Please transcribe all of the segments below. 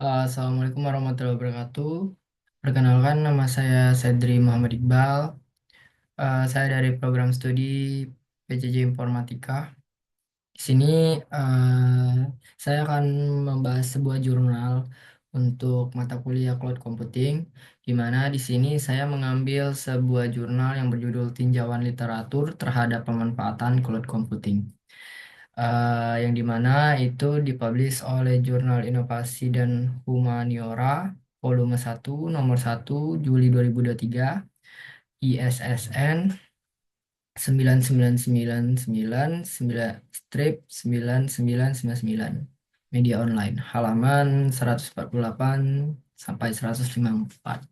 Assalamualaikum warahmatullahi wabarakatuh. Perkenalkan, nama saya Sedri Muhammad Iqbal. Saya dari program studi PJJ Informatika. Di sini saya akan membahas sebuah jurnal untuk mata kuliah Cloud Computing, di mana di sini saya mengambil sebuah jurnal yang berjudul Tinjauan Literatur Terhadap Pemanfaatan Cloud Computing. Yang dimana itu dipublish oleh Jurnal Inovasi dan Humaniora volume 1 nomor 1 Juli 2023 ISSN 9999-9 media online halaman 148 sampai 154.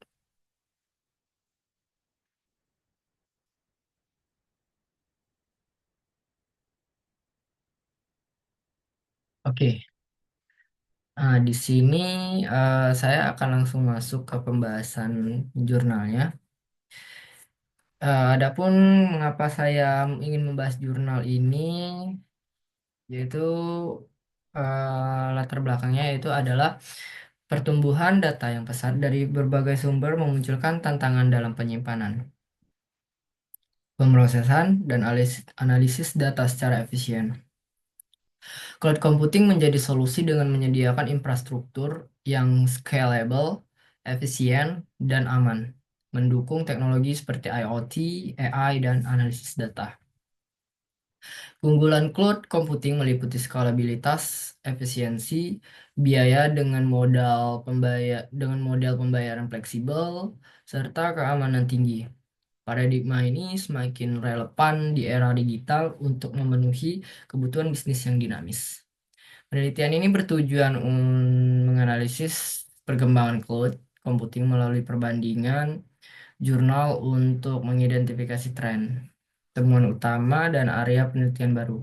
Oke, di sini saya akan langsung masuk ke pembahasan jurnalnya. Adapun mengapa saya ingin membahas jurnal ini, yaitu latar belakangnya itu adalah pertumbuhan data yang pesat dari berbagai sumber memunculkan tantangan dalam penyimpanan, pemrosesan, dan analisis data secara efisien. Cloud computing menjadi solusi dengan menyediakan infrastruktur yang scalable, efisien, dan aman, mendukung teknologi seperti IoT, AI, dan analisis data. Keunggulan cloud computing meliputi skalabilitas, efisiensi, biaya dengan model pembayaran fleksibel, serta keamanan tinggi. Paradigma ini semakin relevan di era digital untuk memenuhi kebutuhan bisnis yang dinamis. Penelitian ini bertujuan menganalisis perkembangan cloud computing melalui perbandingan jurnal untuk mengidentifikasi tren, temuan utama, dan area penelitian baru,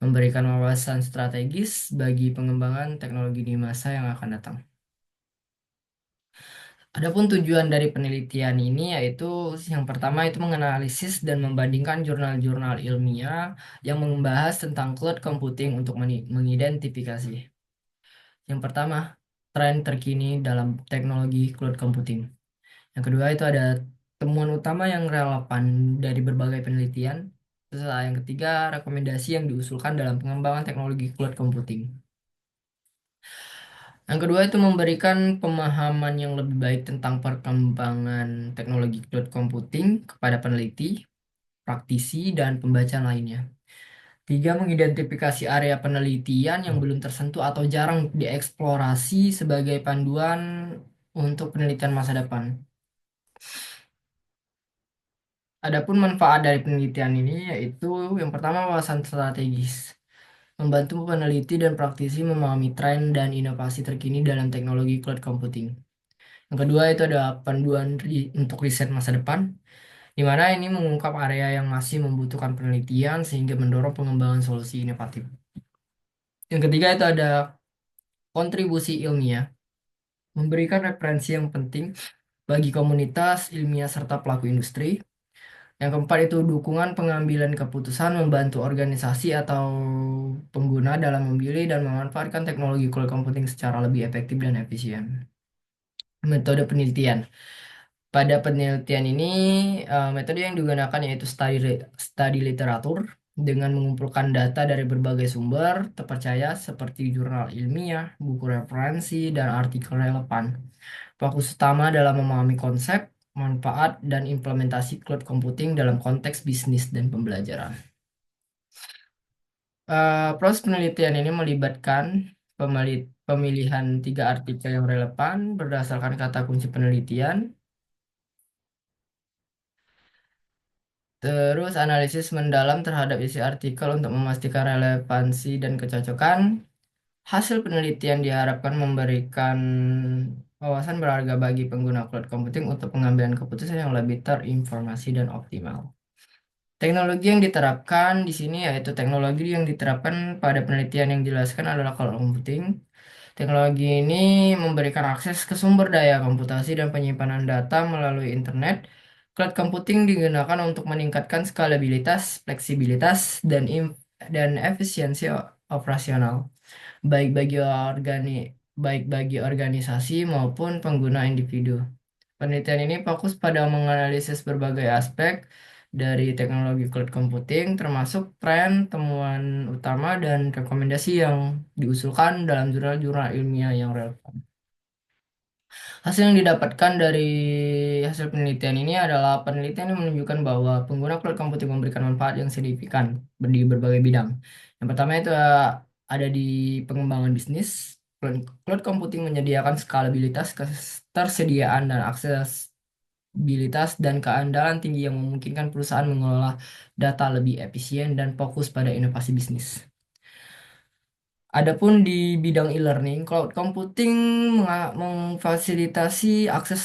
memberikan wawasan strategis bagi pengembangan teknologi di masa yang akan datang. Adapun tujuan dari penelitian ini yaitu yang pertama itu menganalisis dan membandingkan jurnal-jurnal ilmiah yang membahas tentang cloud computing untuk mengidentifikasi. Yang pertama, tren terkini dalam teknologi cloud computing. Yang kedua itu ada temuan utama yang relevan dari berbagai penelitian. Terus yang ketiga, rekomendasi yang diusulkan dalam pengembangan teknologi cloud computing. Yang kedua itu memberikan pemahaman yang lebih baik tentang perkembangan teknologi cloud computing kepada peneliti, praktisi, dan pembaca lainnya. Tiga, mengidentifikasi area penelitian yang belum tersentuh atau jarang dieksplorasi sebagai panduan untuk penelitian masa depan. Adapun manfaat dari penelitian ini yaitu yang pertama wawasan strategis, membantu peneliti dan praktisi memahami tren dan inovasi terkini dalam teknologi cloud computing. Yang kedua itu ada panduan untuk riset masa depan, di mana ini mengungkap area yang masih membutuhkan penelitian sehingga mendorong pengembangan solusi inovatif. Yang ketiga itu ada kontribusi ilmiah, memberikan referensi yang penting bagi komunitas ilmiah serta pelaku industri. Yang keempat itu dukungan pengambilan keputusan, membantu organisasi atau pengguna dalam memilih dan memanfaatkan teknologi cloud computing secara lebih efektif dan efisien. Metode penelitian. Pada penelitian ini, metode yang digunakan yaitu study literatur dengan mengumpulkan data dari berbagai sumber terpercaya seperti jurnal ilmiah, buku referensi, dan artikel relevan. Fokus utama dalam memahami konsep, manfaat, dan implementasi cloud computing dalam konteks bisnis dan pembelajaran. Proses penelitian ini melibatkan pemilihan tiga artikel yang relevan berdasarkan kata kunci penelitian. Terus analisis mendalam terhadap isi artikel untuk memastikan relevansi dan kecocokan. Hasil penelitian diharapkan memberikan wawasan berharga bagi pengguna cloud computing untuk pengambilan keputusan yang lebih terinformasi dan optimal. Teknologi yang diterapkan di sini yaitu teknologi yang diterapkan pada penelitian yang dijelaskan adalah cloud computing. Teknologi ini memberikan akses ke sumber daya komputasi dan penyimpanan data melalui internet. Cloud computing digunakan untuk meningkatkan skalabilitas, fleksibilitas, dan efisiensi operasional, baik bagi baik bagi organisasi maupun pengguna individu. Penelitian ini fokus pada menganalisis berbagai aspek dari teknologi cloud computing, termasuk tren, temuan utama, dan rekomendasi yang diusulkan dalam jurnal-jurnal ilmiah yang relevan. Hasil yang didapatkan dari hasil penelitian ini adalah penelitian yang menunjukkan bahwa pengguna cloud computing memberikan manfaat yang signifikan di berbagai bidang. Yang pertama itu ada di pengembangan bisnis. Cloud computing menyediakan skalabilitas, ketersediaan, dan aksesibilitas dan keandalan tinggi yang memungkinkan perusahaan mengelola data lebih efisien dan fokus pada inovasi bisnis. Adapun di bidang e-learning, cloud computing memfasilitasi akses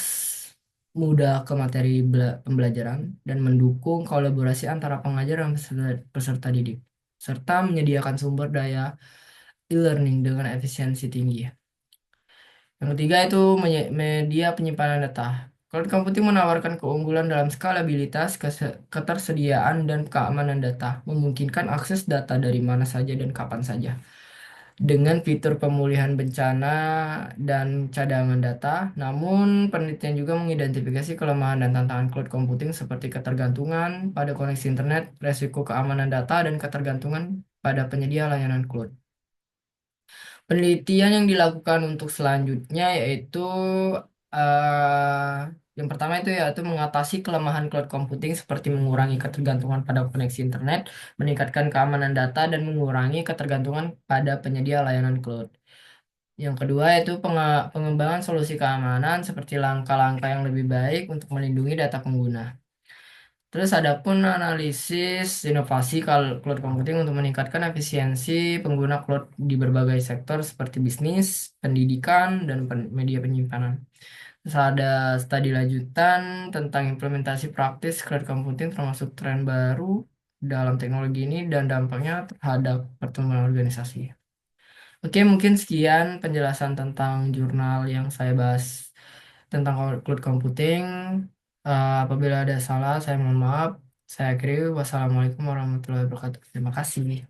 mudah ke materi pembelajaran dan mendukung kolaborasi antara pengajar dan peserta didik, serta menyediakan sumber daya e-learning dengan efisiensi tinggi. Yang ketiga itu media penyimpanan data. Cloud computing menawarkan keunggulan dalam skalabilitas, ketersediaan, dan keamanan data, memungkinkan akses data dari mana saja dan kapan saja. Dengan fitur pemulihan bencana dan cadangan data, namun penelitian juga mengidentifikasi kelemahan dan tantangan cloud computing seperti ketergantungan pada koneksi internet, resiko keamanan data, dan ketergantungan pada penyedia layanan cloud. Penelitian yang dilakukan untuk selanjutnya yaitu yang pertama itu yaitu mengatasi kelemahan cloud computing seperti mengurangi ketergantungan pada koneksi internet, meningkatkan keamanan data, dan mengurangi ketergantungan pada penyedia layanan cloud. Yang kedua itu pengembangan solusi keamanan seperti langkah-langkah yang lebih baik untuk melindungi data pengguna. Terus ada pun analisis inovasi cloud computing untuk meningkatkan efisiensi pengguna cloud di berbagai sektor seperti bisnis, pendidikan, dan media penyimpanan. Terus ada studi lanjutan tentang implementasi praktis cloud computing termasuk tren baru dalam teknologi ini dan dampaknya terhadap pertumbuhan organisasi. Oke, mungkin sekian penjelasan tentang jurnal yang saya bahas tentang cloud computing. Apabila ada salah, saya mohon maaf. Saya akhiri. Wassalamualaikum warahmatullahi wabarakatuh. Terima kasih.